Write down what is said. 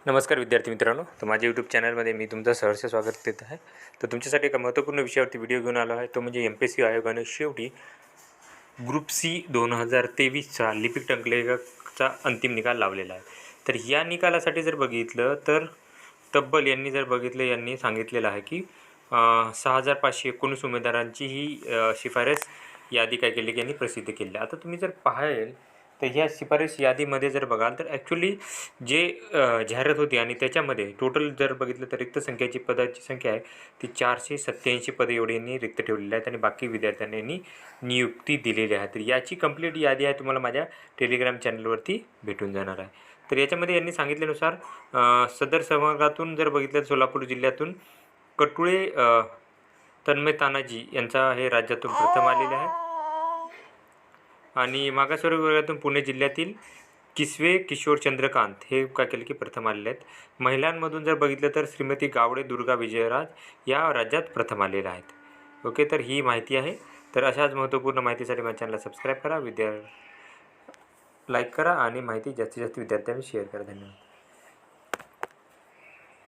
नमस्कार विद्यार्थी मित्रांनो, तर माझ्या यूट्यूब चॅनलमध्ये मी तुमचं सहर्ष स्वागत करत आहे. तर तुमच्यासाठी एका महत्त्वपूर्ण विषयावरती व्हिडिओ घेऊन आलो आहे. तो म्हणजे MPSC आयोगाने शेवटी ग्रुप सी 2023चा लिपिक टंकलेखनचा अंतिम निकाल लावलेला आहे. तर या निकालासाठी जर बघितलं तर तब्बल यांनी सांगितलेलं आहे की 6519 उमेदवारांची ही शिफारस यादी काय केली की यांनी प्रसिद्ध केली. आता तुम्ही जर पाहाल तर ह्या शिफारस यादीमध्ये जर बघाल तर ॲक्च्युली जे जाहिरात होती आणि त्याच्यामध्ये टोटल जर बघितलं तर रिक्त पदाची संख्या आहे ती 487 पदे एवढी यांनी रिक्त ठेवलेली आहेत आणि बाकी विद्यार्थ्यांनी यांनी नियुक्ती दिलेली आहे. तर याची कंप्लीट यादी आहे तुम्हाला माझ्या टेलिग्राम चॅनलवरती भेटून जाणार आहे. तर याच्यामध्ये यांनी सांगितल्यानुसार सदर संवर्गातून जर बघितलं तर सोलापूर जिल्ह्यातून कटुळे तन्मय तानाजी यांचा हे राज्यातून प्रथम आलेले आहे आणि मागासवर्ग वर्गातून पुणे जिल्ह्यातील किसवे किशोर चंद्रकांत हे काय केले की प्रथम आलेले आहेत. महिलांमधून जर बघितलं तर श्रीमती गावडे दुर्गा विजयराज या राज्यात प्रथम आलेल्या आहेत. ओके, तर ही माहिती आहे. तर अशाच महत्त्वपूर्ण माहितीसाठी माझ्या चॅनलला सबस्क्राईब करा, लाईक करा आणि माहिती जास्तीत जास्त विद्यार्थ्यांनी शेअर करा. धन्यवाद.